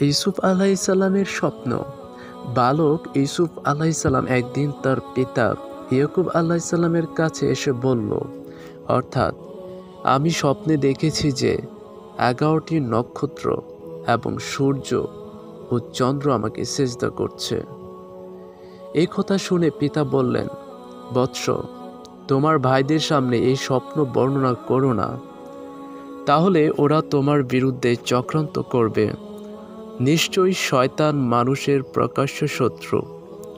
ইউসুফ আলাইহিসসালামের স্বপ্ন। বালক ইউসুফ আলাইহিসসালাম একদিন তার পিতা ইয়াকুব আলাইহিসসালামের কাছে এসে বলল, অর্থাৎ আমি স্বপ্নে দেখেছি যে 11টি নক্ষত্র এবং সূর্য ও চন্দ্র আমাকে সেজদা করছে। এই কথা শুনে পিতা বললেন, বৎস, তোমার ভাইদের সামনে এই স্বপ্ন বর্ণনা করো না, তাহলে ওরা তোমার বিরুদ্ধে চক্রান্ত করবে। নিশ্চয়ই শয়তান মানুষের প্রকাশ্য শত্রু।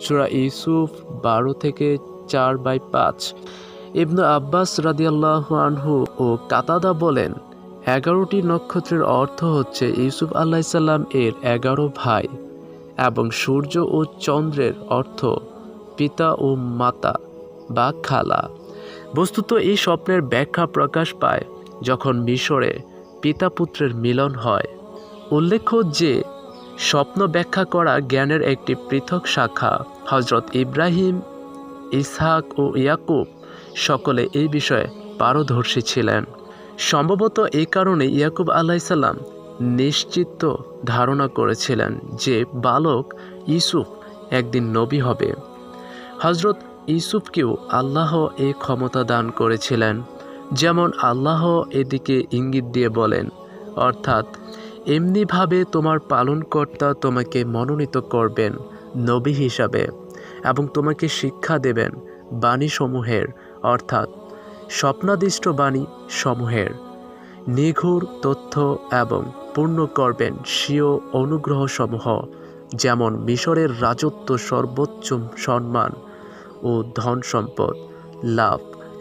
সূরা ইউসুফ 12-4/5। ইবনে আব্বাস রাদিয়াল্লাহু আনহু ও কাতাদা বলেন, 11টি নক্ষত্রের অর্থ হচ্ছে ইউসুফ আলাইহিসসালাম এর 11 ভাই, এবং সূর্য ও চন্দ্রের অর্থ পিতা ও মাতা বা খালা। বস্তুত এই স্বপ্নের ব্যাখ্যা প্রকাশ পায় যখন মিশরে পিতা পুত্রের মিলন হয়। উল্লেখ্য যে স্বপ্ন ব্যাখ্যা করা জ্ঞানের একটি পৃথক শাখা। হযরত ইব্রাহিম, ইসহাক ও ইয়াকুব সকলে এই বিষয়ে পারদর্শী ছিলেন। সম্ভবত এই কারণে ইয়াকুব আলাইহিসসালাম নিশ্চিত ধারণা করেছিলেন যে বালক ইউসুফ একদিন নবী হবে। হযরত ইউসুফকেও আল্লাহ এই ক্ষমতা দান করেছিলেন, যেমন আল্লাহ এদিকে ইঙ্গিত দিয়ে বলেন, অর্থাৎ এমনিভাবে তোমার পালনকর্তা তোমাকে মনোনীত করবেন নবী হিসাবে এবং তোমাকে শিক্ষা দেবেন বাণীসমূহের, অর্থাৎ স্বপ্নাদিষ্ট বাণী সমূহের নিগূঢ় তথ্য, এবং পূর্ণ করবেন স্বীয় অনুগ্রহসমূহ, যেমন মিশরের রাজত্ব, সর্বোচ্চ সম্মান ও ধন সম্পদ লাভ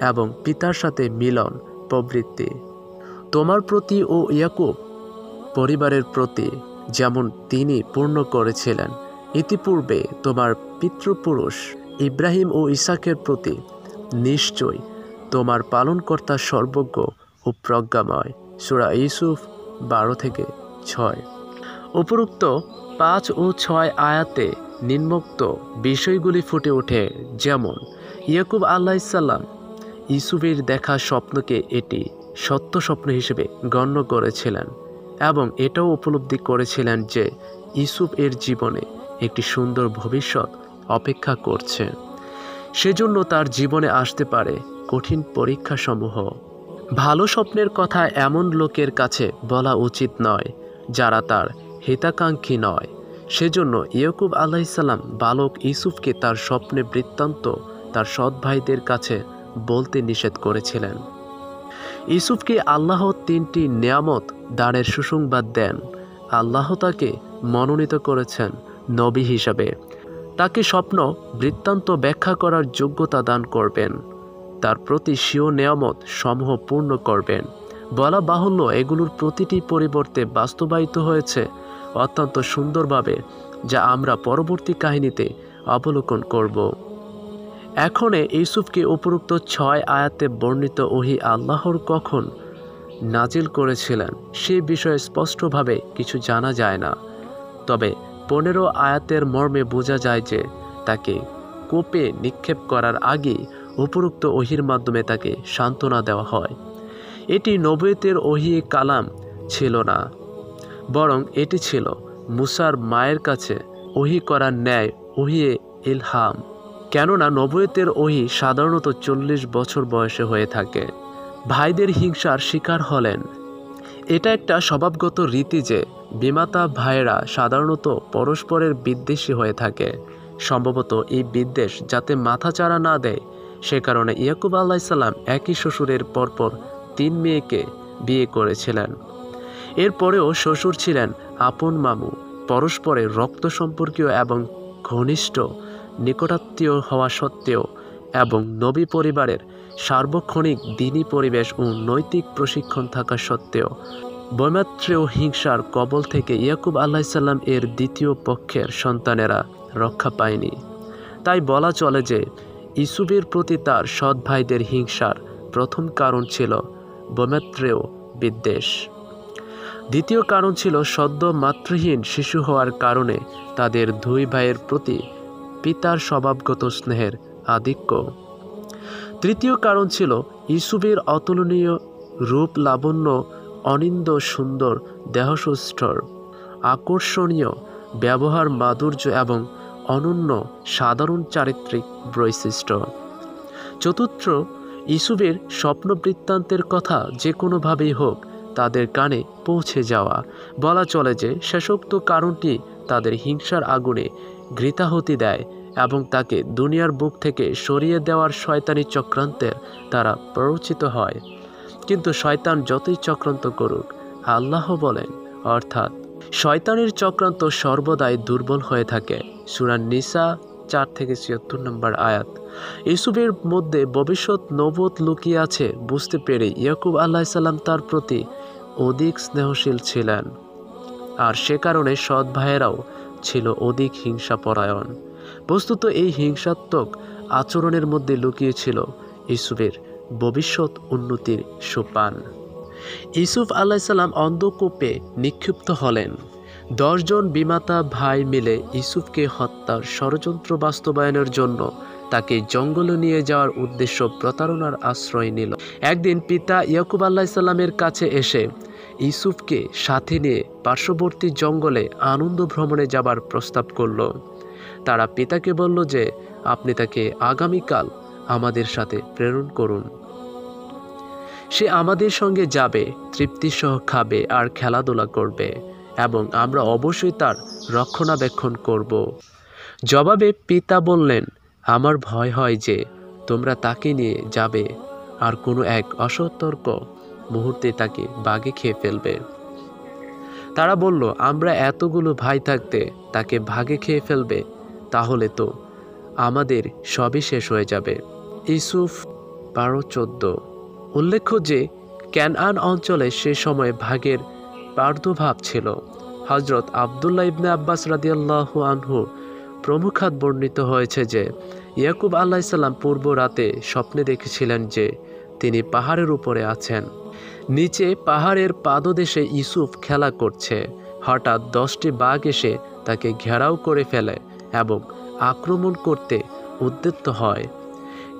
এবং পিতার সাথে মিলন প্রবৃত্তি। তোমার প্রতি ও ইয়াকুব পরিবারের প্রতি যেমন তিনি পূর্ণ করেছিলেন ইতিপূর্বে তোমার পিতৃপুরুষ ইব্রাহিম ও ইসহাকের প্রতি, নিশ্চয়ই তোমার পালনকর্তা সর্বজ্ঞ ও প্রজ্ঞাময়। সূরা ইউসুফ 12-6। উপরোক্ত 5 ও 6 আয়াতে নিম্নোক্ত বিষয়গুলি ফুটে ওঠে, যেমন ইয়াকুব আলাইহিসসালাম ইউসুফের দেখা স্বপ্নকে এটি সত্য স্বপ্ন হিসেবে গণ্য করেছিলেন এবং এটাও উপলব্ধি করেছিলেন যে ইউসুফ এর জীবনে একটি সুন্দর ভবিষ্যৎ অপেক্ষা করছে। সেজন্য তার জীবনে আসতে পারে কঠিন পরীক্ষাসমূহ। ভালো স্বপ্নের কথা এমন লোকের কাছে বলা উচিত নয় যারা তার হিতাকাঙ্ক্ষী নয়। সেজন্য ইয়াকুব আলাইহিসসালাম বালক ইউসুফকে তার স্বপ্নে বৃত্তান্ত তার সৎ ভাইদের কাছে বলতে নিষেধ করেছিলেন। ইউসুফকে আল্লাহ 3টি নেয়ামত দানের সুসংবাদ দেন। আল্লাহ তাকে মনোনীত করেছেন নবী হিসাবে, তাকে স্বপ্ন বৃত্তান্ত ব্যাখ্যা করার যোগ্যতা দান করবেন, তার প্রতি স্বীয় নেয়ামত সমূহ পূর্ণ করবেন। বলা বাহুল্য এগুলোর প্রতিটি পরিবর্তে বাস্তবায়িত হয়েছে অত্যন্ত সুন্দরভাবে, যা আমরা পরবর্তী কাহিনীতে অবলোকন করব। এখনে ইউসুফকে উপরোক্ত 6 আয়াতে বর্ণিত ওহী আল্লাহর কখন নাজিল করেছিলেন সে বিষয়ে স্পষ্টভাবে কিছু জানা যায় না। তবে 15 আয়াতের মর্মে বোঝা যায় যে তাকে কূপে নিক্ষেপ করার আগে উপরোক্ত ওহীর মাধ্যমে তাকে সান্ত্বনা দেওয়া হয়। এটি নবুয়তের ওহী কালাম ছিল না, বরং এটি ছিল মুসার মায়ের কাছে ওহী করার ন্যায় ওহী ইলহাম। কেননা নবুয়তের ওহী সাধারণত 40 বছর বয়সে হয়ে থাকে। ভাইদের হিংসার শিকার হলেন। এটা একটা স্বভাবগত রীতি যে বিমাতা ভাইয়েরা সাধারণত পরস্পরের বিদ্বেষী হয়ে থাকে। সম্ভবত এই বিদ্বেষ যাতে মাথাচাড়া না দেয় সে কারণে ইয়াকুব আলাইহিসসালাম একই শ্বশুরের পরপর 3 মেয়েকে বিয়ে করেছিলেন। এরপরেও শ্বশুর ছিলেন আপন মামু, পরস্পরের রক্ত সম্পর্কীয় এবং ঘনিষ্ঠ নিকটাত্মীয় হওয়া সত্ত্বেও এবং নবী পরিবারের সার্বক্ষণিক দ্বীনি পরিবেশ ও নৈতিক প্রশিক্ষণ থাকা সত্ত্বেও বৈমাত্রেয় হিংসার কবল থেকে ইয়াকুব আলাইহিসসালাম এর দ্বিতীয় পক্ষের সন্তানেরা রক্ষা পায়নি। তাই বলা চলে যে ইউসুফের প্রতি তার সৎ ভাইদের হিংসার প্রথম কারণ ছিল বৈমাত্রেয় বিদ্বেষ। দ্বিতীয় কারণ ছিল সদ্য মাতৃহীন শিশু হওয়ার কারণে তাদের 2 ভাইয়ের প্রতি পিতার স্বভাবগত স্নেহের আধিক্য। তৃতীয় কারণ ছিল ইউসুফের অতুলনীয় রূপ লাবণ্য, অনিন্দ সুন্দর দেহসুষ্ঠর, আকর্ষণীয় ব্যবহার মাধুর্য এবং অনন্য সাধারণ চারিত্রিক বৈশিষ্ট্য। চতুর্থ, ইউসুফের স্বপ্ন বৃত্তান্তের কথা যে কোনোভাবেই হোক তাদের কানে পৌঁছে যাওয়া। বলা চলে যে শেষোক্ত কারণটি তাদের হিংসার আগুনে ঘৃতাহুতি দেয় এবং তাকে দুনিয়ার বুক থেকে সরিয়ে দেওয়ার শয়তানি চক্রান্তের দ্বারা প্ররোচিত হয়। কিন্তু শয়তান যতই চক্রান্ত করুক, আল্লাহ বলেন, অর্থাৎ শয়তানের চক্রান্ত সর্বদাই দুর্বল হয়ে থাকে। সূরা নিসা 4-76 নম্বর আয়াত। ইউসুফের মধ্যে ভবিষ্যৎ নবুয়ত লুকিয়ে আছে বুঝতে পেরে ইয়াকুব আলাইহিসসালাম তার প্রতি অধিক স্নেহশীল ছিলেন, আর সে কারণে সৎ ভাইয়েরাও ছিল অধিক হিংসাপরায়ণ। বস্তুত এই হিংসাত্মক আচরণের মধ্যে লুকিয়ে ছিল ইউসুফের ভবিষ্যৎ উন্নতির সোপান। ইউসুফ আলাইহিসসালাম অন্ধকূপে নিক্ষিপ্ত হলেন। 10 জন বিমাতা ভাই মিলে ইউসুফকে হত্যার ষড়যন্ত্র বাস্তবায়নের জন্য তাকে জঙ্গলে নিয়ে যাওয়ার উদ্দেশ্য প্রতারণার আশ্রয় নিল। একদিন পিতা ইয়াকুব আলাইহিসসালামের কাছে এসে ইউসুফকে সাথে নিয়ে পার্শ্ববর্তী জঙ্গলে আনন্দ ভ্রমণে যাবার প্রস্তাব করল। তারা পিতাকে বলল যে আপনি তাকে আগামীকাল আমাদের সাথে প্রেরণ করুন। সে আমাদের সঙ্গে যাবে, তৃপ্তিসহ খাবে আর খেলাধুলা করবে, এবং আমরা অবশ্যই তার রক্ষণাবেক্ষণ করব। জবাবে পিতা বললেন, আমার ভয় হয় যে তোমরা তাকে নিয়ে যাবে আর কোনো এক অসতর্ক মুহূর্তে তাকে বাঘে খেয়ে ফেলবে। তারা বলল, আমরা এতগুলো ভাই থাকতে তাকে বাঘে খেয়ে ফেলবে, তাহলে তো আমাদের সবই শেষ হয়ে যাবে। ইউসুফ 12-14। উল্লেখ্য যে ক্যানআন অঞ্চলে সে সময় বাঘের প্রাদুর্ভাব ছিল। হযরত আব্দুল্লাহ ইবনে আব্বাস রাদিয়াল্লাহু আনহু প্রমুখাত বর্ণিত হয়েছে যে ইয়াকুব আলাইহিসসালাম পূর্ব রাতে স্বপ্নে দেখেছিলেন যে তিনি পাহাড়ের উপরে আছেন। নিচে পাহাড়ের পাদদেশে ইউসুফ খেলা করছে। হঠাৎ 10টি বাঘ এসে তাকে ঘেরাও করে ফেলে এবং আক্রমণ করতে উদ্যত হয়,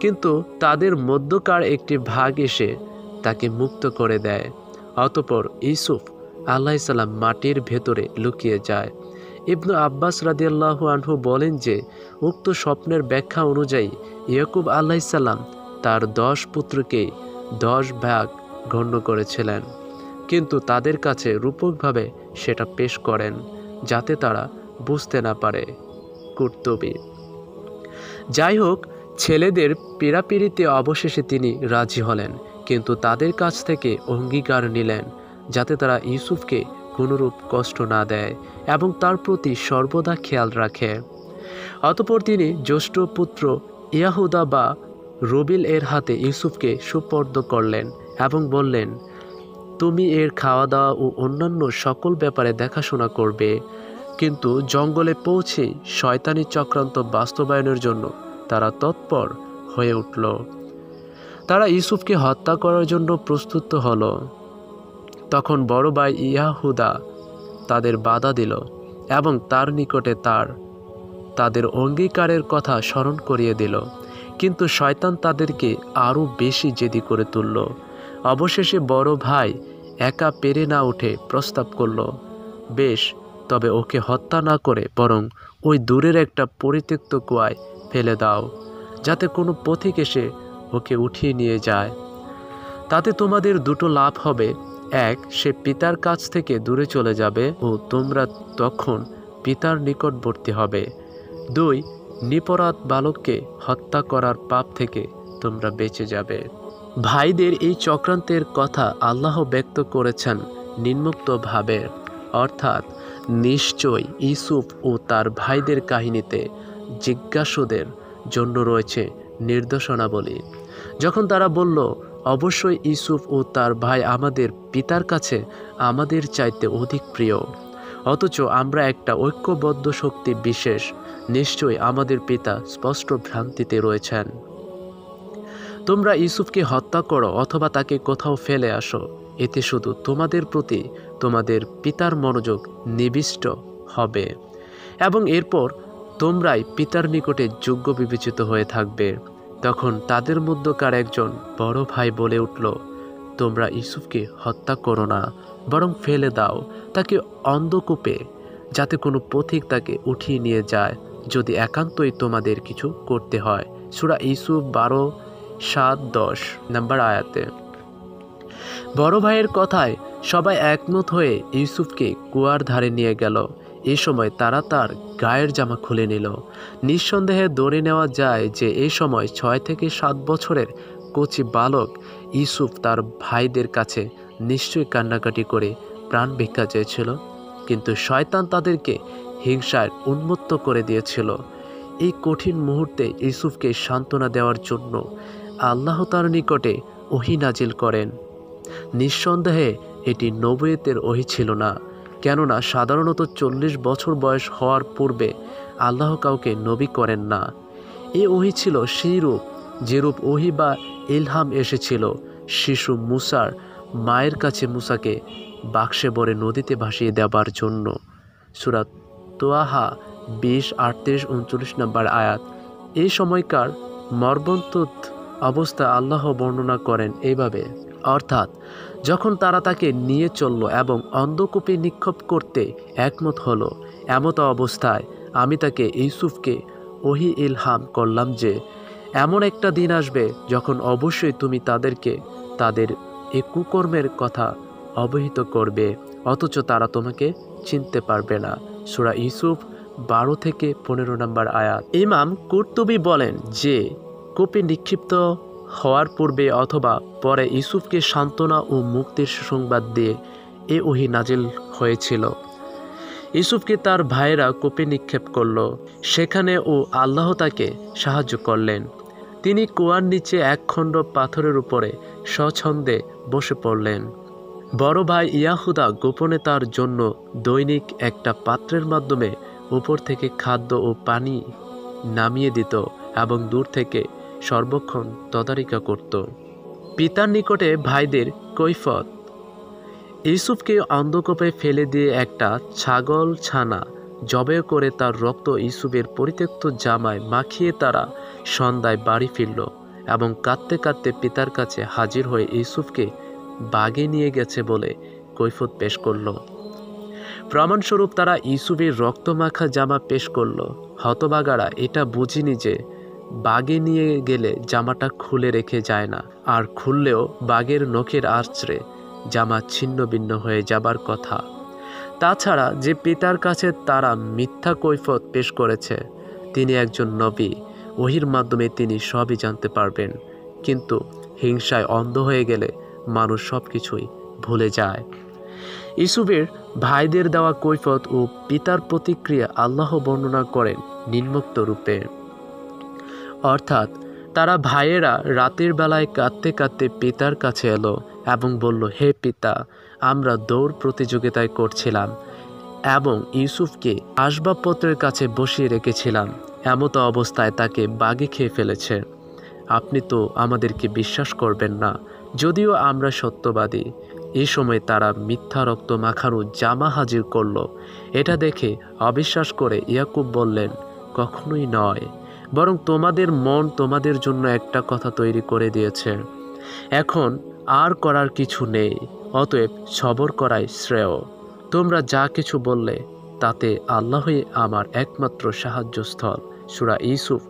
কিন্তু তাদের মধ্যকার একটি বাঘ এসে তাকে মুক্ত করে দেয়। অতঃপর ইউসুফ আলাইহিসসালাম মাটির ভেতরে লুকিয়ে যায়। ইবনু আব্বাস রাদিয়াল্লাহু আনহু বলেন যে উক্ত স্বপ্নের ব্যাখ্যা অনুযায়ী ইয়াকুব আলাইহিসসালাম তার 10 পুত্রকে 10 ভাগ গণ্য করেছিলেন, কিন্তু তাদের কাছে রূপকভাবে সেটা পেশ করেন যাতে তারা বুঝতে না পারে। কুর্তুবী। যাই হোক, ছেলেদের পীড়াপিড়িতে অবশেষে তিনি রাজি হলেন, কিন্তু তাদের কাছ থেকে অঙ্গীকার নিলেন যাতে তারা ইউসুফকে কোনরূপ কষ্ট না দেয় এবং তার প্রতি সর্বদা খেয়াল রাখে। অতঃপর তিনি জ্যেষ্ঠ পুত্র ইয়াহুদা বা রবিল এর হাতে ইউসুফকে সুপর্দ করলেন এবং বললেন, তুমি এর খাওয়া দাওয়া ও অন্যান্য সকল ব্যাপারে দেখাশোনা করবে। কিন্তু জঙ্গলে পৌঁছে শয়তানি চক্রান্ত বাস্তবায়নের জন্য তারা তৎপর হয়ে উঠল। তারা ইউসুফকে হত্যা করার জন্য প্রস্তুত হলো। তখন বড় ভাই ইয়াহুদা তাদের বাধা দিল এবং তার নিকটে তাদের অঙ্গীকারের কথা স্মরণ করিয়ে দিল, কিন্তু শয়তান তাদেরকে আরও বেশি জেদি করে তুলল। অবশেষে বড় ভাই একা পেরে না উঠে প্রস্তাব করল, বেশ, তবে ওকে হত্যা না করে বরং ওই দূরের একটা পরিত্যক্ত কুয়ায় ফেলে দাও, যাতে কোনো পথিক এসে ওকে উঠিয়ে নিয়ে যায়। তাতে তোমাদের দুটো লাভ হবে, এক, সে পিতার কাছ থেকে দূরে চলে যাবে ও তোমরা তখন পিতার নিকটবর্তী হবে। 2, নিরপরাধ বালককে হত্যা করার পাপ থেকে তোমরা বেঁচে যাবে। ভাইদের এই চক্রান্তের কথা আল্লাহ ব্যক্ত করেছেন নিম্নোক্তভাবে, অর্থাৎ নিশ্চয় ইউসুফ ও তার ভাইদের কাহিনীতে জিজ্ঞাসুদের জন্য রয়েছে নির্দেশনাবলী। যখন তারা বলল, অবশ্যই ইউসুফ ও তার ভাই আমাদের পিতার কাছে আমাদের চাইতে অধিক প্রিয়, অথচ আমরা একটা ঐক্যবদ্ধ শক্তি বিশেষ, নিশ্চয়ই আমাদের পিতা স্পষ্ট ভ্রান্তিতে রয়েছেন। তোমরা ইউসুফকে হত্যা করো অথবা তাকে কোথাও ফেলে আসো, এতে শুধু তোমাদের প্রতি তোমাদের পিতার মনোযোগ নিবিষ্ট হবে এবং এরপর তোমরাই পিতার নিকটে যোগ্য বিবেচিত হয়ে থাকবে। তখন তাদের মধ্যকার একজন বড় ভাই বলে উঠল, তোমরা ইউসুফকে হত্যা করো না, বরং ফেলে দাও তাকে অন্ধকূপে, যাতে কোনো পথিক তাকে উঠিয়ে নিয়ে যায়, যদি একান্তই তোমাদের কিছু করতে হয়। সূরা ইউসুফ 12:7-10 নম্বর আয়াতে। বড় ভাইয়ের কথায় সবাই একমত হয়ে ইউসুফকে কুয়ার ধারে নিয়ে গেল। এই সময় তারা তার গায়ের জামা খুলে নিল। নিঃসন্দেহে ধরে নেওয়া যায় যে এই সময় 6 থেকে 7 বছরের কচি বালক ইউসুফ তার ভাইদের কাছে নিশ্চয়ই কান্নাকাটি করে প্রাণ ভিক্ষা চেয়েছিল, কিন্তু শয়তান তাদেরকে হিংসায় উন্মত্ত করে দিয়েছিল। এই কঠিন মুহূর্তে ইউসুফকে সান্ত্বনা দেওয়ার জন্য আল্লাহ তার নিকটে ওহী নাজিল করেন। নিঃসন্দেহে এটি নবুয়তের ওহী ছিল না, কেননা সাধারণত 40 বছর বয়স হওয়ার পূর্বে আল্লাহ কাউকে নবী করেন না। এই ওহী ছিল সেই রূপ যেরূপ ওহী বা ইলহাম এসেছিল শিশু মুসার মায়ের কাছে মুসাকে বাক্সে ভরে নদীতে ভাসিয়ে দেবার জন্য। সূরা তোয়াহা 20:38-39 নম্বর আয়াত। এই সময়কার মর্মন্তুদ অবস্থা আল্লাহ বর্ণনা করেন এইভাবে, অর্থাৎ যখন তারা তাকে নিয়ে চলল এবং অন্ধকূপে নিক্ষেপ করতে একমত হলো, এমত অবস্থায় আমি তাকে ইউসুফকে ওহী ইলহাম করলাম যে এমন একটা দিন আসবে যখন অবশ্যই তুমি তাদেরকে তাদের এ কুকর্মের কথা অবহিত করবে, অথচ তারা তোমাকে চিনতে পারবে না। সূরা ইউসুফ 12-15 নম্বর আয়াত। ইমাম কুরতুবী বলেন যে কূপে নিক্ষিপ্ত হওয়ার পূর্বে অথবা পরে ইউসুফকে সান্ত্বনা ও মুক্তির সুসংবাদ দিয়ে এ ওহী নাজিল হয়েছিল। ইউসুফকে তার ভাইয়েরা কূপে নিক্ষেপ করল, সেখানে ও আল্লাহ তাকে সাহায্য করলেন। তিনি কুয়ার নিচে একখণ্ড পাথরের উপরে স্বচ্ছন্দে বসে পড়লেন। বড় ভাই ইয়াহুদা গোপনে তার জন্য দৈনিক একটা পাত্রের মাধ্যমে উপর থেকে খাদ্য ও পানি নামিয়ে দিত এবং দূর থেকে সর্বক্ষণ তদারকি করত। পিতার নিকটে ভাইদের কৈফত। ইউসুফকে অন্ধকূপে ফেলে দিয়ে একটা ছাগল ছানা জবাই করে তার রক্ত ইউসুফের পরিত্যক্ত জামায় মাখিয়ে তারা সন্ধ্যায় বাড়ি ফিরল এবং কাঁদতে কাঁদতে পিতার কাছে হাজির হয়ে ইউসুফকে বাগে নিয়ে গেছে বলে কৈফত পেশ করল। প্রমাণস্বরূপ তারা ইউসুফের রক্তমাখা জামা পেশ করল। হতভাগারা এটা বুঝিনি যে বাগে নিয়ে গেলে জামাটা খুলে রেখে যায় না, আর খুললেও বাঘের নখের আঁচড়ে জামা ছিন্ন ভিন্ন হয়ে যাবার কথা। তাছাড়া যে পিতার কাছে তারা মিথ্যা কৈফত পেশ করেছে তিনি একজন নবী, ওহীর মাধ্যমে তিনি সবই জানতে পারবেন, কিন্তু হিংসায় অন্ধ হয়ে গেলে মানুষ সব কিছুই ভুলে যায়। ইউসুফের ভাইদের দেওয়া কৈফত ও পিতার প্রতিক্রিয়া আল্লাহ বর্ণনা করেন নিম্নোক্ত রূপে, অর্থাৎ তারা ভাইয়েরা রাতের বেলায় কাঁদতে কাঁদতে পিতার কাছে এলো এবং বলল, হে পিতা, আমরা দৌড় প্রতিযোগিতায় করছিলাম এবং ইউসুফকে আসবাবপত্রের কাছে বসিয়ে রেখেছিলাম, এমত অবস্থায় তাকে বাঘে খেয়ে ফেলেছে। আপনি তো আমাদেরকে বিশ্বাস করবেন না, যদিও আমরা সত্যবাদী। এই সময় তারা মিথ্যা রক্ত মাখানো জামা হাজির করল। এটা দেখে অবিশ্বাস করে ইয়াকুব বললেন, কখনোই নয়, বরং তোমাদের মন তোমাদের জন্য একটা কথা তৈরি করে দিয়েছে। এখন আর করার কিছু নেই, অতএব সবর করাই শ্রেয়। তোমরা যা কিছু বললে তাতে আল্লাহই আমার একমাত্র সাহায্যস্থল। সূরা ইউসুফ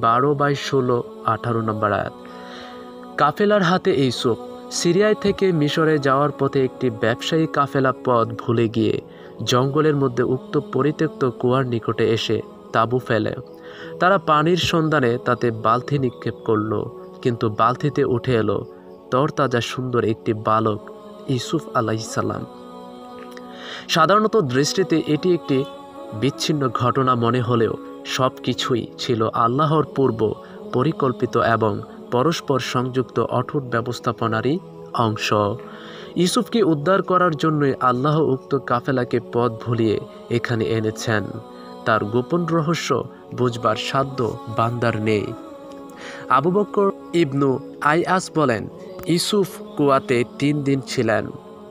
12/16-18 নম্বর আয়াত। কাফেলার হাতে ইউসুফ। সিরিয়ায় থেকে মিশরে যাওয়ার পথে একটি ব্যবসায়ী কাফেলা পথ ভুলে গিয়ে জঙ্গলের মধ্যে উক্ত পরিত্যক্ত কুয়ার নিকটে এসে তাঁবু ফেলে। তারা পানির সন্ধানে তাতে বালতি নিক্ষেপ করল, কিন্তু বালতিতে উঠে এলো তরতাজা সুন্দর একটি বালক, ইউসুফ আলাইহিস সালাম। সাধারণত দৃষ্টিতে এটি একটি বিচ্ছিন্ন ঘটনা মনে হলেও সব কিছুই ছিল আল্লাহর পূর্ব পরিকল্পিত এবং পরস্পর সংযুক্ত অটুট ব্যবস্থাপনারই অংশ। ইউসুফকে উদ্ধার করার জন্যই আল্লাহ উক্ত কাফেলাকে পথ ভুলিয়ে এখানে এনেছেন। তার গোপন রহস্য বুঝবার সাধ্য বান্দার নেই। আবু বকর ইবনু আইয়াস বলেন, ইউসুফ কুয়াতে 3 দিন ছিলেন,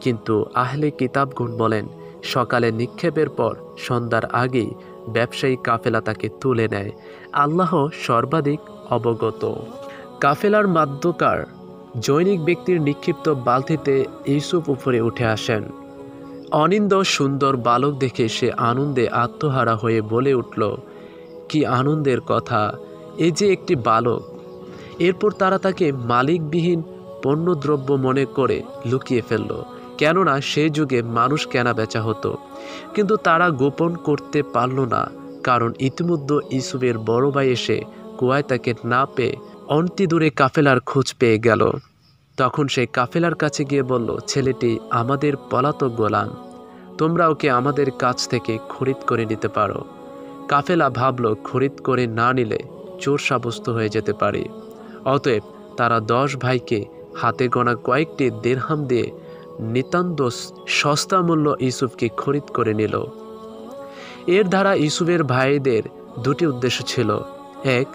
কিন্তু আহলে কিতাবগণ বলেন সকালে নিক্ষেপের পর সন্ধ্যার আগেই ব্যবসায়ী কাফেলা তাকে তুলে নেয়। আল্লাহ সর্বাধিক অবগত। কাফেলার মধ্যকার জৈনিক ব্যক্তির নিক্ষিপ্ত বালতিতে ইউসুফ উপরে উঠে আসেন। অনিন্দ সুন্দর বালক দেখে সে আনন্দে আত্মহারা হয়ে বলে উঠল, কি আনন্দের কথা, এ যে একটি বালক। এরপর তারা তাকে মালিকবিহীন পণ্যদ্রব্য মনে করে লুকিয়ে ফেলল, কেননা সে যুগে মানুষ কেনা বেচা হতো। কিন্তু তারা গোপন করতে পারল না, কারণ ইতিমধ্যে ইউসুফের বড় ভাই এসে কুয়ায় তাকে না পেয়ে অনতি দূরে কাফেলার খোঁজ পেয়ে গেল। তখন সে কাফেলার কাছে গিয়ে বলল, ছেলেটি আমাদের পলাতক গোলাম, তোমরা ওকে আমাদের কাছ থেকে খরিদ করে নিতে পারো। কাফেলা ভাবল, খরিদ করে না নিলে চোর সাব্যস্ত হয়ে যেতে পারে। অতএব তারা 10 ভাইকে হাতে গোনা কয়েকটি দিরহাম দিয়ে নিতান্ত সস্তা মূল্য ইউসুফকে খরিদ করে নিল। এর দ্বারা ইউসুফের ভাইদের দুটি উদ্দেশ্য ছিল। এক,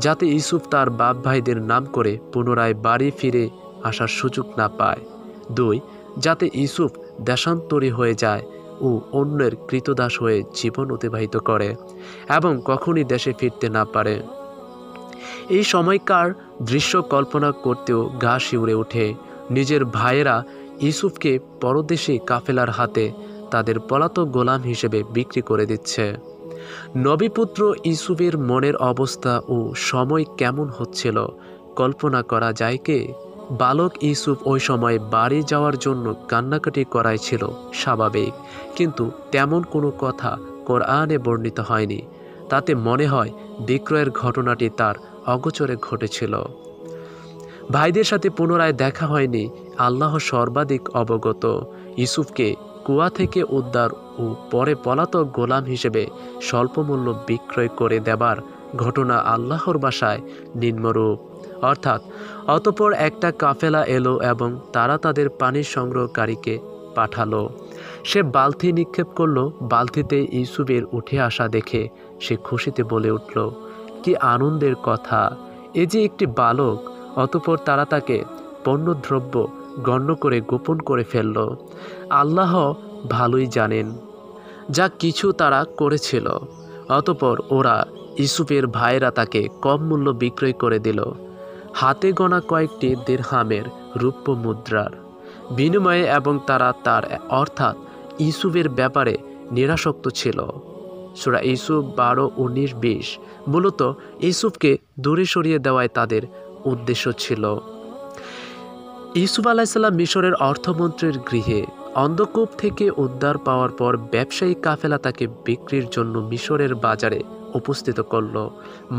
যাতে ইউসুফ তার বাপ ভাইদের নাম করে পুনরায় বাড়ি ফিরে আসার সুযোগ না পায়। 2, যাতে ইউসুফ দেশান্তরী হয়ে যায় ও অন্যের কৃতদাস হয়ে জীবন অতিবাহিত করে এবং কখনই দেশে ফিরতে না পারে। এই সময়কার দৃশ্য কল্পনা করতেও গা শিউরে ওঠে। নিজের ভাইয়েরা ইউসুফকে পরদেশী কাফেলার হাতে তাদের পলাতক গোলাম হিসেবে বিক্রি করে দিচ্ছে। নবীপুত্র ইউসুফের মনের অবস্থা ও সময় কেমন হচ্ছিল কল্পনা করা যায় কি? বালক ইউসুফ ওই সময় বাড়ি যাওয়ার জন্য কান্নাকাটি করাই ছিল স্বাভাবিক, কিন্তু তেমন কোনো কথা কোরআনে বর্ণিত হয়নি। তাতে মনে হয় বিক্রয়ের ঘটনাটি তার অগোচরে ঘটেছিল। ভাইদের সাথে পুনরায় দেখা হয়নি। আল্লাহ সর্বাধিক অবগত। ইউসুফকে কুয়া থেকে উদ্ধার ও পরে পলাতক গোলাম হিসেবে স্বল্পমূল্য বিক্রয় করে দেবার ঘটনা আল্লাহর বাসায় নিম্নরূপ, অর্থাৎ অতঃপর একটা কাফেলা এলো এবং তারা তাদের পানির সংগ্রহকারীকে পাঠালো। সে বালতি নিক্ষেপ করলো। বালতিতে ইউসুফের উঠে আসা দেখে সে খুশিতে বলে উঠল, কি আনন্দের কথা, এ যে একটি বালক। অতঃপর তারা তাকে পণ্যদ্রব্য গণ্য করে গোপন করে ফেলল। আল্লাহ ভালোই জানেন যা কিছু তারা করেছিল। অতঃপর ওরা ইউসুফের ভাইরা তাকে কম মূল্য বিক্রয় করে দিল, হাতে গোনা কয়েকটি দিরহামের রূপ্য মুদ্রার বিনিময়ে, এবং তারা তার অর্থাৎ ইউসুফের ব্যাপারে নিরাসক্ত ছিল। সূরা ইউসুফ 12, 19, 20 মূলত ইউসুফকে দূরে সরিয়ে দেওয়াই তাদের উদ্দেশ্য ছিল। ইউসুফ আলাইহিসসালাম মিশরের অর্থমন্ত্রীর গৃহে অন্ধকূপ থেকে উদ্ধার পাওয়ার পর ব্যবসায়ী কাফেলা তাকে বিক্রির জন্য মিশরের বাজারে উপস্থিত করল।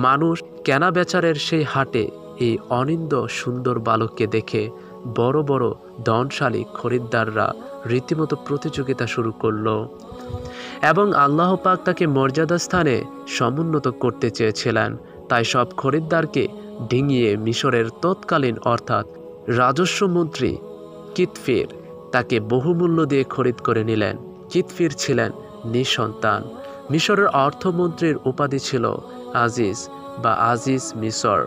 মানুষ কেনা বেচারের সেই হাটে এই অনিন্দ সুন্দর বালককে দেখে বড় বড় ধনশালী খরিদ্দাররা রীতিমতো প্রতিযোগিতা শুরু করল এবং আল্লাহ পাক তাকে মর্যাদা স্থানে সমুন্নত করতে চেয়েছিলেন। তাই সব খরিদ্দারকে ডিঙিয়ে মিশরের তৎকালীন অর্থাৎ রাজস্ব মন্ত্রী কিতফির তাকে বহুমূল্য দিয়ে খরিদ করে নিলেন। কিতফির ছিলেন নিঃসন্তান। মিশরের অর্থমন্ত্রীর উপাধি ছিল আজিজ বা আজিজ মিশর।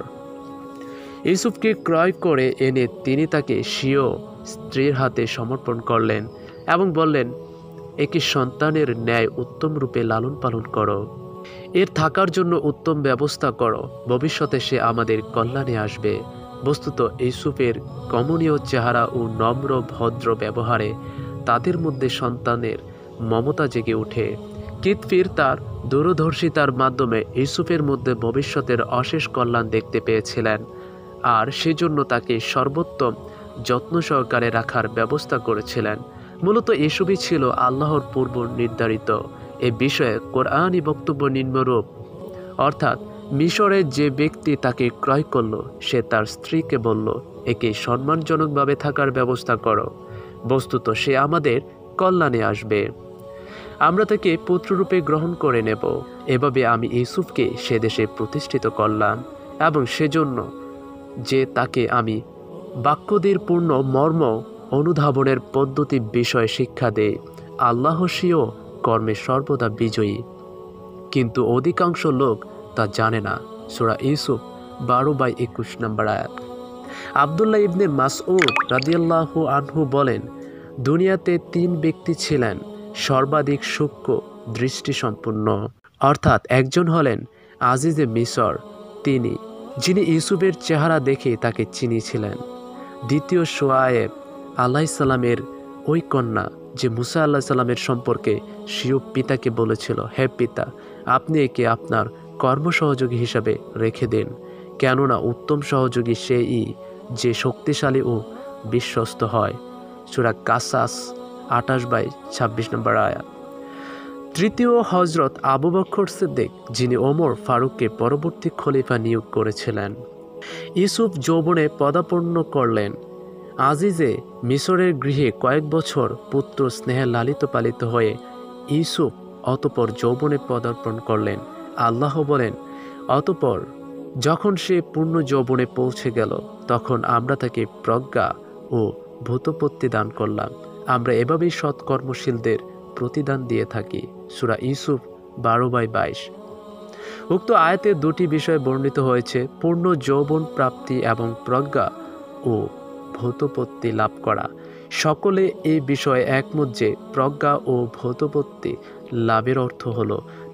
ইউসুফকে ক্রয় করে এনে তিনি তাকে স্বীয় স্ত্রীর হাতে সমর্পণ করলেন এবং বললেন, একে সন্তানের ন্যায় উত্তম রূপে লালন পালন করো, এর থাকার জন্য উত্তম ব্যবস্থা করো, ভবিষ্যতে সে আমাদের কল্যাণে আসবে। বস্তুত ইউসুফের কমনীয় চেহারা ও নম্র ভদ্র ব্যবহারে তাদের মধ্যে সন্তানের মমতা জেগে ওঠে। কিতফির তার দূরদর্শিতার মাধ্যমে ইউসুফের মধ্যে ভবিষ্যতের অশেষ কল্যাণ দেখতে পেয়েছিলেন, আর সেজন্য তাকে সর্বোত্তম যত্ন সহকারে রাখার ব্যবস্থা করেছিলেন। মূলত এসবই ছিল আল্লাহর পূর্ব নির্ধারিত। এ বিষয়ে কোরআনী বক্তব্য নিম্নরূপ, অর্থাৎ মিশরের যে ব্যক্তি তাকে ক্রয় করল সে তার স্ত্রীকে বলল, একে সম্মানজনকভাবে থাকার ব্যবস্থা করো, বস্তুত সে আমাদের কল্যাণে আসবে, আমরা তাকে পুত্ররূপে গ্রহণ করে নেব। এভাবে আমি ইউসুফকে সে দেশে প্রতিষ্ঠিত করলাম এবং সেজন্য যে তাকে আমি বাক্যদের পূর্ণ মর্ম অনুধাবনের পদ্ধতি বিষয়ে শিক্ষা দেয়। আল্লাহ স্বীয় কর্মে সর্বদা বিজয়ী, কিন্তু অধিকাংশ লোক তা জানে না। সূরা ইউসুফ 12/21 নম্বর আয়াত। আব্দুল্লাহ ইবনে মাসউদ রাদিয়াল্লাহু আনহু বলেন, দুনিয়াতে 3 ব্যক্তি ছিলেন সর্বাধিক সূক্ষ্ম দৃষ্টিসম্পন্ন, অর্থাৎ একজন হলেন আজিজে মিসর, তিনি যিনি ইউসুফের চেহারা দেখে তাকে চিনিয়েছিলেন। দ্বিতীয় শোয়ায়েব আলাইসাল্লামের ওই কন্যা যে মুসা আলাহিসাল্লামের সম্পর্কে স্বীয় পিতাকে বলেছিল, হে পিতা, আপনি একে আপনার কর্মসহযোগী হিসাবে রেখে দিন, কেননা উত্তম সহযোগী সেই যে শক্তিশালী ও বিশ্বস্ত হয়। সূরা কাসাস 28/26 নম্বর আয়াত। তৃতীয় হজরত আবু বকর সিদ্দিক, যিনি ওমর ফারুককে পরবর্তী খলিফা নিয়োগ করেছিলেন। ইউসুফ যৌবনে পদার্পণ করলেন। আজিজে মিশরের গৃহে কয়েক বছর পুত্র স্নেহে লালিত পালিত হয়ে ইউসুফ অতঃপর যৌবনে পদার্পণ করলেন। আল্লাহ বলেন, অতঃপর যখন সে পূর্ণ যৌবনে পৌঁছে গেল তখন আমরা তাকে প্রজ্ঞা ও ভূতপত্তি দান করলাম। আমরা এভাবেই সৎকর্মশীলদের প্রতিদান দিয়ে থাকি। সূরা ইউসুফ 12/22। উক্ত আয়াতে দুটি বিষয় বর্ণিত হয়েছে, পূর্ণ যৌবন প্রাপ্তি এবং প্রজ্ঞা ও ভূতপত্তি লাভ করা। সকলে এই বিষয়ে একমত যে প্রজ্ঞা ও ভূতপত্তি লাভের অর্থ হল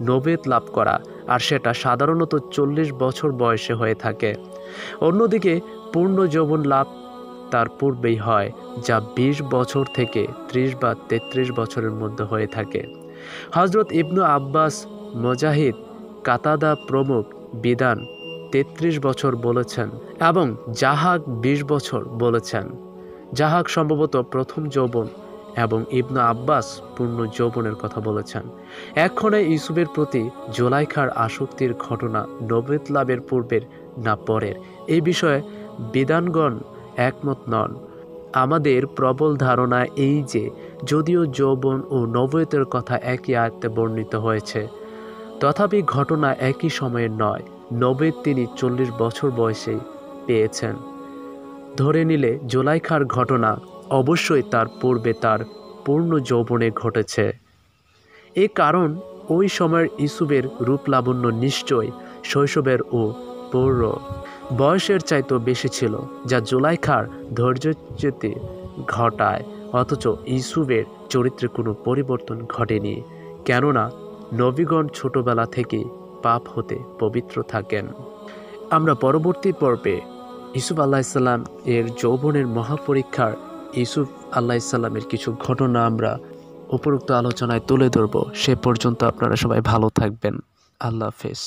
নবুয়ত লাভ করা, আর সেটা সাধারণত 40 বছর বয়সে হয়ে থাকে। অন্যদিকে পূর্ণ যৌবন লাভ তার পূর্বেই হয়, যা 20 বছর থেকে 30 বা 33 বছরের মধ্যে হয়ে থাকে। হজরত ইবনু আব্বাস, মুজাহিদ, কাতাদা প্রমুখ বিধান 33 বছর বলেছেন এবং জাহাক 20 বছর বলেছেন। জাহাক সম্ভবত প্রথম যৌবন এবং ইবনু আব্বাস পূর্ণ যৌবনের কথা বলেছেন। এক্ষণে ইউসুফের প্রতি জুলাইখার আসক্তির ঘটনা নবুয়ত লাভের পূর্বের না পরের, এই বিষয়ে বিদ্বানগণ একমত নন। আমাদের প্রবল ধারণা এই যে, যদিও যৌবন ও নবুয়তের কথা একই আয়াতে বর্ণিত হয়েছে, তথাপি ঘটনা একই সময়ের নয়। নবুয়ত তিনি 40 বছর বয়সেই পেয়েছেন। ধরে নিলে জুলাইখার ঘটনা অবশ্যই তার পূর্বে তার পূর্ণ যৌবনে ঘটেছে। এ কারণ ওই সময়ের ইউসুফের রূপলাবণ্য নিশ্চয় শৈশবের ও পৌর বয়সের চাইতেও বেশি ছিল, যা জুলাইখার ধৈর্যচ্যুতি ঘটায়। অথচ ইউসুফের চরিত্রে কোনো পরিবর্তন ঘটেনি, কেননা নবীগণ ছোটবেলা থেকে পাপ হতে পবিত্র থাকেন। আমরা পরবর্তী পর্বে ইউসুফ আলাইসাল্লাম এর যৌবনের মহাপরীক্ষার ইউসুফ আলাইসাল্লামের কিছু ঘটনা আমরা উপরোক্ত আলোচনায় তুলে ধরব। সে পর্যন্ত আপনারা সবাই ভালো থাকবেন। আল্লাহ হাফেজ।